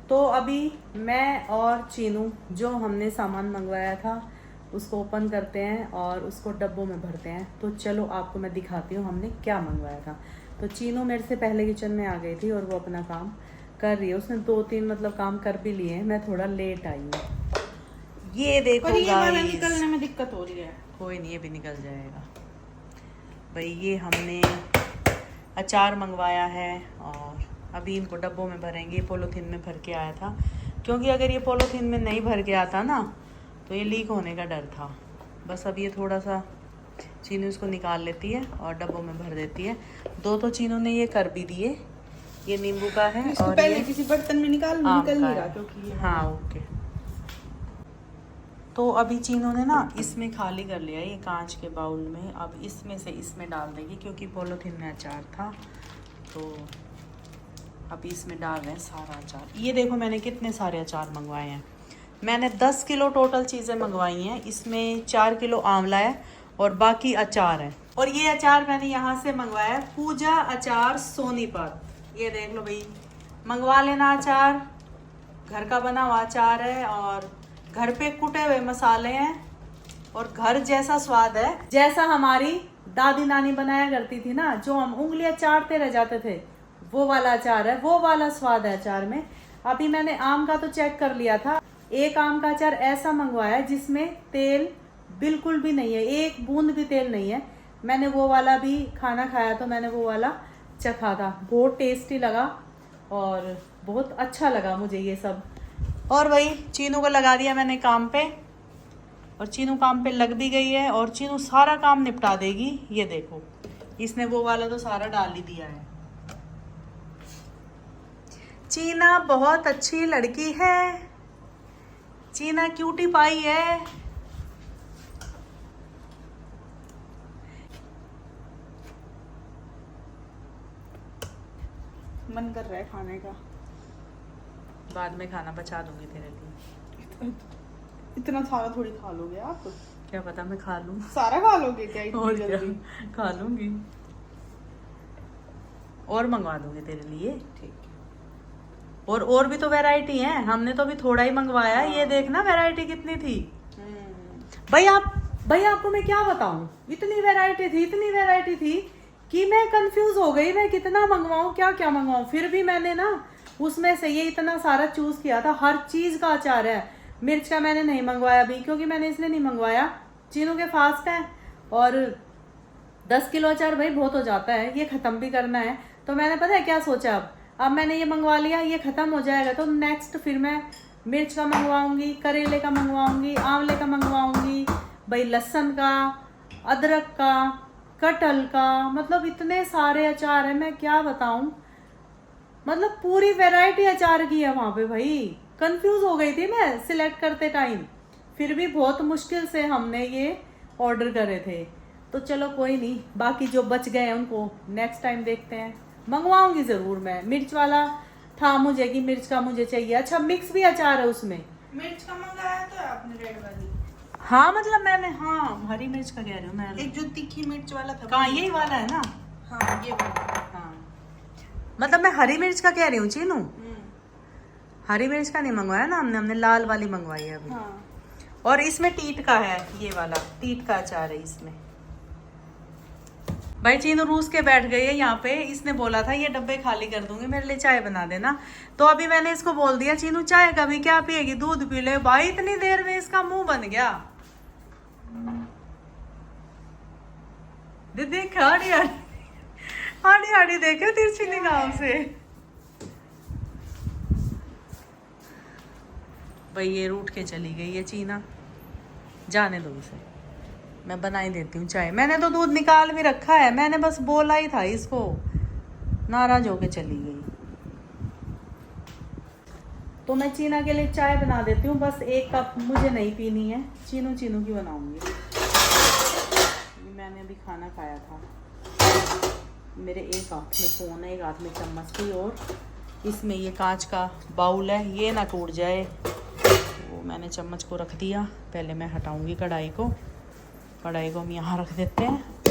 तो अभी मैं और चीनू जो हमने सामान मंगवाया था उसको ओपन करते हैं और उसको डब्बों में भरते हैं। तो चलो आपको मैं दिखाती हूँ हमने क्या मंगवाया था। तो चीनू मेरे से पहले किचन में आ गई थी और वो अपना काम कर रही है। उसने 2-3 मतलब काम कर भी लिए हैं, मैं थोड़ा लेट आई हूँ। ये देखो पर ये वाला गाइस, निकलने में दिक्कत हो रही है। कोई नहीं, ये भी निकल जाएगा भाई। ये हमने अचार मंगवाया है और अभी इनको डब्बों में भरेंगे। पॉलीथीन में भर के आया था, क्योंकि अगर ये पॉलीथीन में नहीं भर के आता ना तो ये लीक होने का डर था। बस अब ये थोड़ा सा चीनू इसको निकाल लेती है और डब्बों में भर देती है। 2 तो चीनू ने ये कर भी दिए। ये नींबू का है इसको और पहले ये किसी बर्तन में निकल नहीं रहा क्योंकि हाँ ओके। तो अभी चीनू ने ना इसमें खाली कर लिया ये कांच के बाउल में। अब इसमें से इसमें डाल देगी क्योंकि पॉलीथीन में अचार था। तो अभी इसमें डाल रहे हैं सारा अचार। ये देखो मैंने कितने सारे अचार मंगवाए हैं। मैंने 10 किलो टोटल चीज़ें मंगवाई हैं। इसमें 4 किलो आंवला है और बाकी अचार है। और ये अचार मैंने यहाँ से मंगवाया है, पूजा अचार सोनीपत। ये देख लो भाई, मंगवा लेना अचार। घर का बना हुआ अचार है और घर पे कुटे हुए मसाले हैं और घर जैसा स्वाद है, जैसा हमारी दादी नानी बनाया करती थी ना, जो हम उंगलियां चाटते रह जाते थे, वो वाला अचार है, वो वाला स्वाद है अचार में। अभी मैंने आम का तो चेक कर लिया था। एक आम का अचार ऐसा मंगवाया है जिसमें तेल बिल्कुल भी नहीं है, एक बूंद भी तेल नहीं है। मैंने वो वाला भी खाना खाया तो मैंने वो वाला चखा था, बहुत टेस्टी लगा और बहुत अच्छा लगा मुझे ये सब। और वही चीनू को लगा दिया मैंने काम पे और चीनू काम पे लग भी गई है और चीनू सारा काम निपटा देगी। ये देखो इसने वो वाला तो सारा डाल ही दिया है। चीना बहुत अच्छी लड़की है, चीना क्यूटी पाई है। मन कर रहा है खाने का। बाद में खाना बचा दूंगी तेरे लिए। इतना सारा थोड़ी खा लोगे आप? क्या पता मैं खा लूं। सारा खा लोगे क्या इतनी जल्दी? खा लूंगी और मंगवा दूंगी तेरे लिए। ठीक है। और भी तो वैरायटी है, हमने तो अभी थोड़ा ही मंगवाया। ये देखना वैरायटी कितनी थी भाई। आपको मैं क्या बताऊं, इतनी वैरायटी थी कि मैं कंफ्यूज हो गई, मैं कितना मंगवाऊं, क्या मंगवाऊं। फिर भी मैंने ना उसमें से ये इतना सारा चूज किया था। हर चीज का अचार है। मिर्च का मैंने नहीं मंगवाया अभी, क्योंकि मैंने इसलिए नहीं मंगवाया, चीनू के फास्ट है और 10 किलो अचार भाई बहुत हो जाता है, ये खत्म भी करना है। तो मैंने पता है क्या सोचा, अब मैंने ये मंगवा लिया, ये खत्म हो जाएगा तो नेक्स्ट फिर मैं मिर्च का मंगवाऊंगी, करेले का मंगवाऊंगी, आंवले का मंगवाऊंगी, भाई लहसुन का, अदरक का, कटहल का, मतलब इतने सारे अचार है, मैं क्या बताऊं। मतलब पूरी वैरायटी अचार की है वहां पे भाई। कंफ्यूज हो गई थी मैं सिलेक्ट करते टाइम, फिर भी बहुत मुश्किल से हमने ये ऑर्डर करे थे। तो चलो कोई नहीं, बाकी जो बच गए हैं उनको नेक्स्ट टाइम देखते हैं। मंगवाऊंगी जरूर मैं। मिर्च वाला था मुझे कि मिर्च का मुझे चाहिए। अच्छा मिक्स भी अचार है उसमें। मिर्च का मंगाया तो आपने रेड वाली? हाँ मतलब मैंने, हाँ हरी मिर्च का कह रही हूँ मैं। एक जो तीखी मिर्च वाला था। कहाँ, यही वाला है ना? हाँ ये वाला। हाँ मतलब मैं हरी मिर्च का कह रही हूँ चीनू, हरी मिर्च का नहीं मंगवाया ना हमने लाल वाली मंगवाई है अभी। हाँ। और इसमें टीट का है, ये वाला टीट का अचार है इसमें। भाई चीनू रूस के बैठ गई है यहाँ पे। इसने बोला था ये डब्बे खाली कर दूंगी, मेरे लिए चाय बना देना। तो अभी मैंने इसको बोल दिया चीनू चाय का भी क्या पिएगी, दूध पी ले। भाई इतनी देर में इसका मुंह बन गया। देख हाड़ी देखे तिरछी निगाहों से। भाई ये रूठ के चली गई है चीना, जाने दो इसे, मैं बना ही देती हूँ चाय। मैंने तो दूध निकाल भी रखा है, मैंने बस बोला ही था इसको, नाराज होके चली गई। तो मैं चीना के लिए चाय बना देती हूँ, बस 1 कप मुझे नहीं पीनी है, चीनू की बनाऊंगी। मैंने अभी खाना खाया था। मेरे एक हाथ में फ़ोन है, एक हाथ में चम्मच थी और इसमें ये कांच का बाउल है, ये ना टूट जाए। वो मैंने चम्मच को रख दिया, पहले मैं हटाऊंगी कढ़ाई को हम यहाँ रख देते हैं।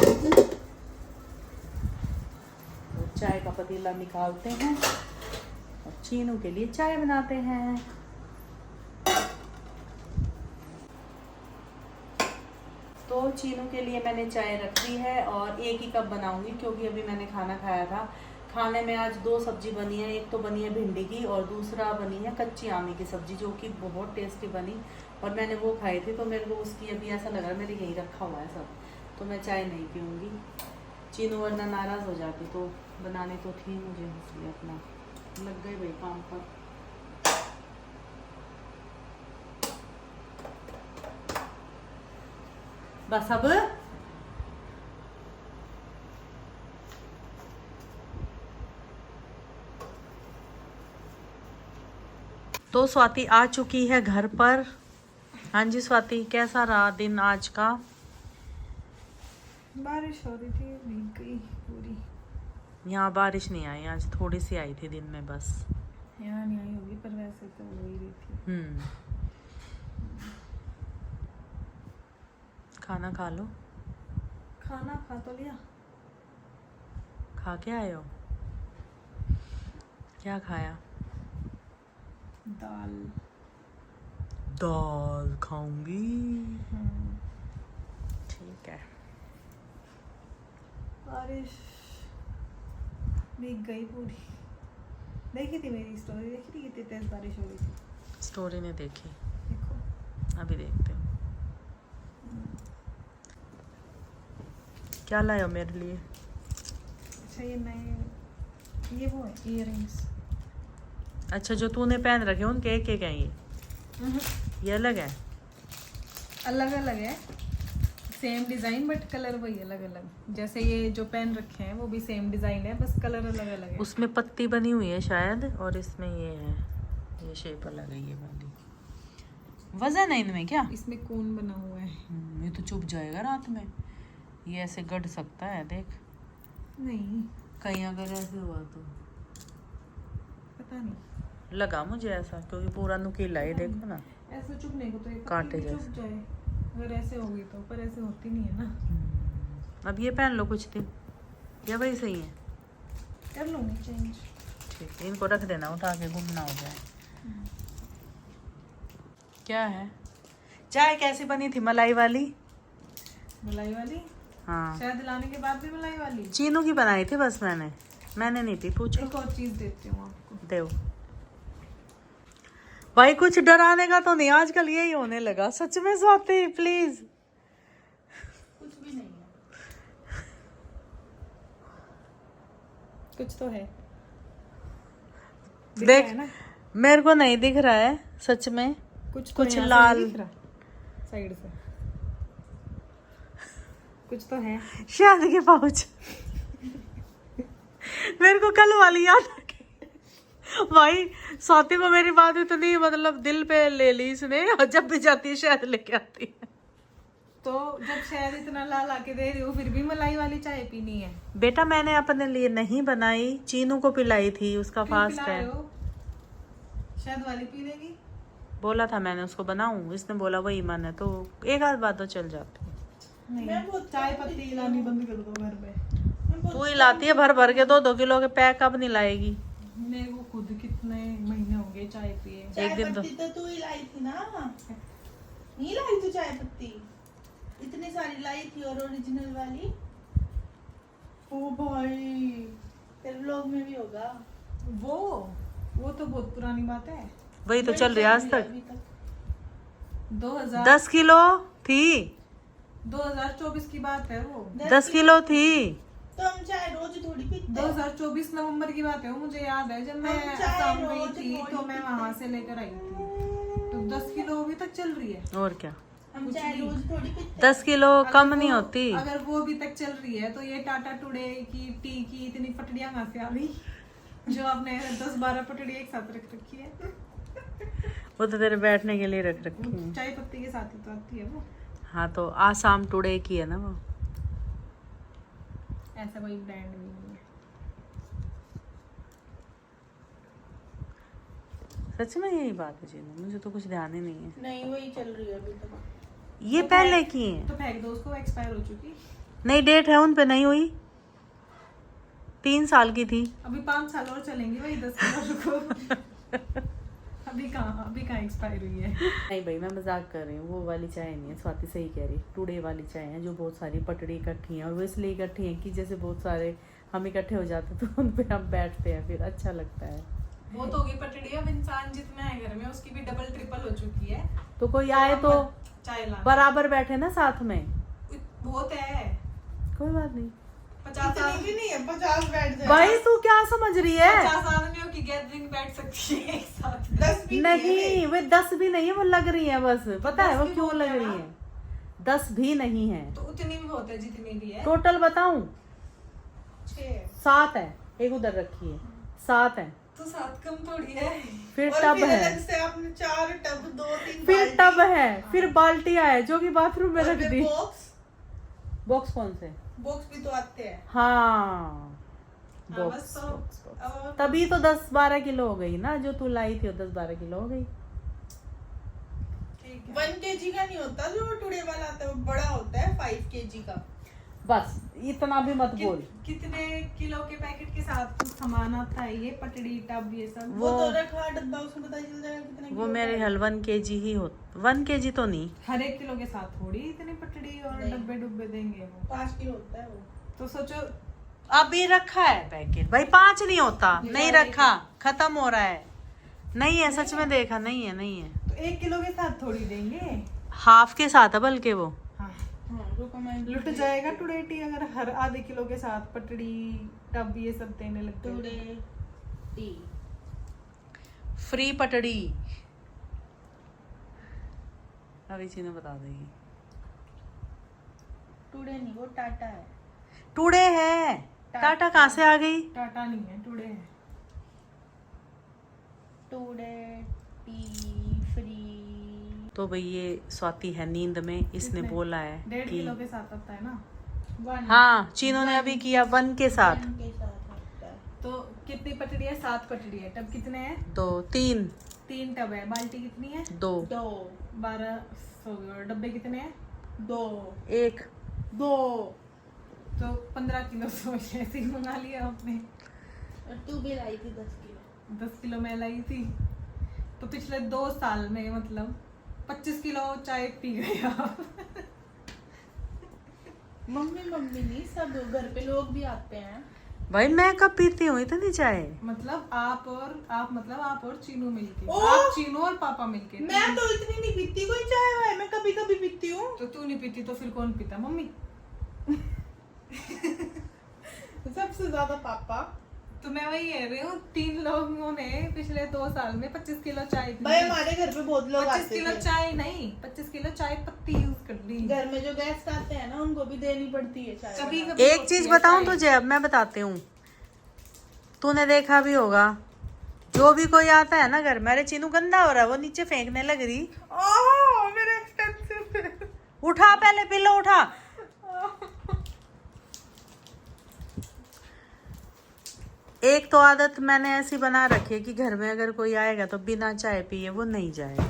तो चाय का पतीला निकालते हैं और चीनू के लिए चाय बनाते हैं। तो चीनू के लिए मैंने चाय रख दी है और एक ही कप बनाऊंगी क्योंकि अभी मैंने खाना खाया था। खाने में आज 2 सब्जी बनी है, एक तो बनी है भिंडी की और दूसरा बनी है कच्ची आमी की सब्जी जो कि बहुत टेस्टी बनी और मैंने वो खाई थी। तो मेरे को उसकी अभी ऐसा लग रहा है मेरे यहीं रखा हुआ है सब, तो मैं चाय नहीं पीऊँगी। चीनू वरना नाराज़ हो जाती, तो बनाने तो थी मुझे, इसलिए अपना लग गई भाई काम पर। बस अब तो स्वाति आ चुकी है घर पर। हाँ जी स्वाति, कैसा रहा दिन आज का? बारिश हो रही थी, भीग गई पूरी। यहाँ बारिश नहीं आई आज, थोड़ी सी आई थी दिन में बस। यहाँ नहीं आई होगी पर वैसे तो हो ही रही थी। खाना खा लो। खाना खा तो लिया। खा के आए हो? क्या खाया? दाल। दाल खाऊंगी। ठीक है। बारिश भीग गई पूरी। देखी थी मेरी स्टोरी, देखी थी कितनी तेज बारिश हो रही थी? स्टोरी ने देखी, देखो अभी देखते हो। क्या लाए हो मेरे लिए? अच्छा ये नए, ये वो है इयररिंग्स। अच्छा जो तूने पहन रखे उनके एक एक हैं ये अलग है? अलग अलग है, सेम डिजाइन बट कलर वही अलग अलग। जैसे ये जो पेन रखे हैं वो भी सेम डिजाइन है, बस कलर अलग अलग है। उसमें पत्ती बनी हुई है शायद और इसमें ये है, ये शेप अलग है ये वाली। वजन है इनमें क्या? इसमें कोन बना हुआ है। ये तो चुभ जाएगा रात में, ये ऐसे गड़ सकता है। देख नहीं कहीं अगर ऐसे हुआ तो पता नहीं, लगा मुझे ऐसा क्योंकि पूरा नुकीला है। देखो ना ऐसे चुभने को तो ये कांटे पत्ती भी जैसे। चुभ जाए अगर ऐसे होगी तो, पर ऐसे होती नहीं है ना। अब ये पहन लो कुछ दिन, या वही सही है? कर लूँगी चेंज। ठीक है, इनको रख देना उठा के, गुम ना हो जाए। क्या है? चाय कैसी बनी थी? मलाई वाली? मलाई वाली? हाँ शायद लाने के बाद भी मलाई वाली। चीनू की बनाई थी बस मैंने नहीं पी। पूछो। एक और चीज देती हूँ आपको। देव भाई, कुछ डराने का तो नहीं, आजकल यही होने लगा सच में। स्वाति प्लीज। कुछ भी नहीं है, कुछ तो है। दिख देख रहा है ना? मेरे को नहीं दिख रहा है सच में। कुछ कुछ यहाँ से लाल नहीं दिख रहा, साइड से कुछ तो है। शादी के पाउच। मेरे को कल वाली याद आ गई। भाई स्वाति को मेरी बात इतनी मतलब दिल पे ले ली इसने, और जब भी जाती है शायद लेके आती है। तो जब शायद इतना ला ला के दे रही हो फिर भी मलाई वाली चाय पीनी है? बेटा मैंने अपने लिए नहीं बनाई, चीनू को पिलाई थी, उसका क्यों फास्ट पिला है। रहे हो? शायद वाली पी लेगी। बोला था मैंने उसको बनाऊं, इसने बोला वही मन है, तो एक आध बात तो चल जाती है। नहीं चाय पत्ती लानी बंद कर दो घर में। तू ही लाती है भर भर के 2-2 किलो के पैक, अब नहीं लाएगी। मेरे को खुद कितने महीने हो गए चाय पिए। एक दिन तो तो तू ही लाई थी ना, नहीं लाई तू चाय पत्ती? इतनी सारी लाई थी और ओरिजिनल वाली। ओ भाई तेरे व्लॉग में भी होगा वो तो बहुत पुरानी बात है। वही तो चल रही है आज तक। अभी तक 10 किलो थी, 2024 की बात है वो। 10 किलो थी। तो हम चाय रोज थोड़ी पीते हैं। 2024 नवंबर की बात है वो, मुझे याद है जब मैं हम चाय असम गई रोज थी थोड़ी तो मैं वहां से लेकर आई थी। तो 10 किलो अभी तक चल रही है। और क्या, हम चाय रोज थोड़ी पीते 10 किलो कम नहीं वो- होती। अगर वो अभी तक चल रही है तो ये टाटा टुडे की टी की इतनी पटड़ियां कहाँ से आ गई जो आपने 10-12 पटड़ी एक साथ रख रखी है। वो तो तेरे बैठने के लिए रख रखी है। चाय पत्ती के साथ ही तो आती है वो। हाँ तो आसाम टुडे की है ना वो। ऐसा कोई ब्रांड भी नहीं है। सच में यही बात है जीनू, मुझे तो कुछ ध्यान ही नहीं है। नहीं वही चल रही है अभी तक। ये पहले की है। तो फेंक दो उसको, एक्सपायर हो चुकी। नई डेट है उन पे नहीं हुई, 3 साल की थी। अभी 5 साल और चलेंगे वही 10 किलो को। अभी कहाँ एक्सपायर हुई है। नहीं भाई मैं मजाक कर रही हूँ, वो वाली चाय नहीं है, स्वाति सही कह रही है। टुडे वाली चाय है जो बहुत सारी पटड़ी इकट्ठी हैं, और वो इसलिए इकट्ठी हैं कि जैसे बहुत सारे हम इकट्ठे हो जाते हैं तो उन पे हम बैठते हैं, फिर अच्छा लगता है। वो तो होगी पटड़ी, अब इंसान जितना है घर में उसकी भी डबल ट्रिपल हो चुकी है। तो कोई आए तो चाय ला बराबर बैठे ना साथ में, बहुत है। कोई बात नहीं। 50 इतनी भी नहीं है, 50 बैठ जाए। भाई तू क्या समझ रही है? 50 आदमियों की गैदरिंग बैठ सकती है एक साथ। 10 भी नहीं वे 10 भी नहीं है, वो लग रही है बस। पता है 10 वो भी क्यों बहुत लग है रही ना? है? 10 भी नहीं है, तो उतनी भी होता है जितनी भी है। टोटल बताऊं 6 7 है। एक उधर रखी है, 7 है। तो 7 कम थोड़ी है। फिर और टब फिर है, अलग से आपने 4 टब 2-3 फिर टब है, फिर बाल्टियां है जो कि बाथरूम में रख दी। बॉक्स कौन से? बॉक्स भी तो आते हैं। हाँ बस बॉक्स तो अब तभी तो 10-12 किलो हो गई ना, जो तू लाई थी 10-12 किलो हो गई। ठीक है। 1 kg का नहीं होता जो टुडे वाला आता है, वो बड़ा होता है 5 kg का। बस इतना भी मत बोल। कितने किलो के पैकेट के साथ कुछ सामान आता है ये पटड़ी टब ये सब? वो तो रखा डब्बा, उसमें पता चल जाएगा कितने वो किलो मेरे का है। हल 1 kg ही हो, 1 kg तो नहीं। हर एक किलो के साथ थोड़ी इतनी पटड़ी और नहीं। डब्बे डुब्बे देंगे वो। 5 किलो होता है वो। तो सोचो अभी रखा है पैकेट भाई, 5 नहीं होता, नहीं रखा, खत्म हो रहा है। नहीं है, सच में देखा, नहीं है, नहीं है। तो 1 किलो के साथ थोड़ी देंगे। हाफ के साथ है बल्कि वो। हाँ हाँ, रुको मैं लुट जाएगा टुडे टी अगर हर आधे किलो के साथ पटड़ी टब ये सब देने लगते टुडे हैं। टी। फ्री पटड़ी अभी चीज़ें बता देगी। टुडे नहीं, वो टाटा है। टुडे है, टाटा कहाँ से आ गई? टाटा नहीं है टुडे है। Today T free. तो भाई ये स्वाति है नींद में, इसने कितने? बोला है 1.5 कि किलो के साथ आता है ना। 1 हाँ, चीनों ने अभी किया 1 के साथ। के साथ आता है। तो कितनी पटड़ी है? 7 पटड़ी है। टब कितने हैं? 2 3 3 टब है। बाल्टी कितनी है? 2 2 12 डब्बे कितने हैं? 2 1 2 तो 15 किलो सोच ऐसे ही मंगा लिया आपने। और तू भी लाई थी 10 किलो। 10 किलो मैं लाई थी, तो पिछले 2 साल में मतलब 25 किलो चाय पी गए आप। मम्मी नहीं, सब घर पे लोग भी आते हैं। भाई मैं कब पीती हूँ इतनी चाय? मतलब आप और चीनू मिलके। ओह! आप चीनू और पापा मिलके। मैं तो इतनी नहीं पीती कोई चाय वाय, मैं कभी कभी पीती हूँ। तो तू नहीं पीती तो फिर कौन पीता? मम्मी। सबसे ज्यादा पापा। तो मैं वही कह रही हूँ 3 लोगों ने पिछले 2 साल में 25 किलो चाय पी। भाई हमारे घर पे बहुत लोग 25 आते किलो थे। चाय नहीं, 25 किलो चाय पत्ती यूज कर ली। घर में जो गेस्ट आते हैं ना, उनको भी देनी पड़ती है चाय। कभी बना। कभी एक होती चीज है बताऊं चाय। तुझे, अब मैं बताती हूँ, तूने देखा भी होगा, जो भी कोई आता है ना घर में, अरे चीनू गंदा हो रहा है, वो नीचे फेंकने लग रही। ओह मेरा एक्सपेंसिव है। उठा पहले पिल्लो उठा। एक तो आदत मैंने ऐसी बना रखी है कि घर में अगर कोई आएगा तो बिना चाय पिए वो नहीं जाएगा।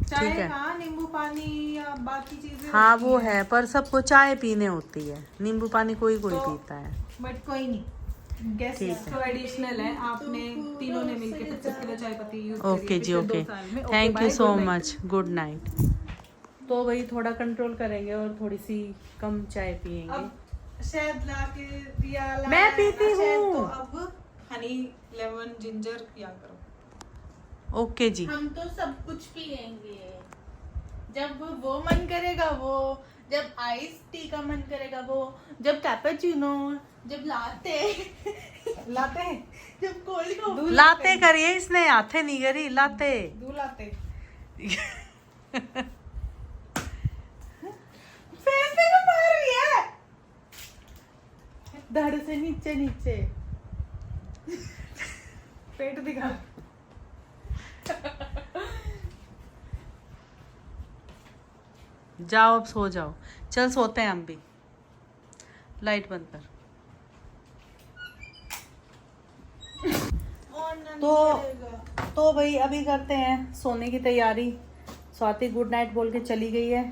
चाय ठीक है। का नींबू पानी या बाकी चीजें हाँ होती वो हैं। है, पर सबको चाय पीने होती है, नींबू पानी कोई कोई तो- पीता है। बट कोई नहीं, गेस्ट ठीक है। तो एडिशनल है। आपने तीनों ने मिलके 25 किलो चाय पत्ती यूज करी ओके है जी, पिछले ओके, 2 साल में। Thank okay, you bye, so good night. Much, good night. तो वही थोड़ा कंट्रोल करेंगे और थोड़ी सी कम चाय पियेंगे। अब शहद ला के दिया ला मैं पीती शहद, हूँ। तो अब हनी लेमन जिंजर किया करो। ओके जी। हम तो सब कुछ पियेंगे, जब वो मन करेगा वो, जब आइस टी का मन करेगा वो, जब कैपेचिनो, जब लाते लाते हैं जब कोल्ड कॉफी। दूध लाते करिए, इसने हाथे नहीं करी, लाते। दूध लाते। पैसे में मार रही है धड़ से नीचे नीचे। पेट दिखा। जाओ अब सो जाओ, चल सोते हैं हम भी, लाइट बंद कर। तो भाई अभी करते हैं सोने की तैयारी। स्वाति गुड नाइट बोल के चली गई है,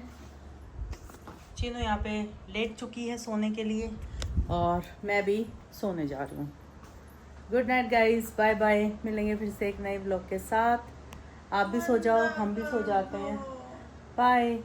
चीनू यहाँ पे लेट चुकी है सोने के लिए, और मैं भी सोने जा रही हूँ। Good night guys, bye bye. मिलेंगे फिर से एक नए ब्लॉग के साथ। आप भी सो जाओ, हम भी सो जाते हैं। बाय।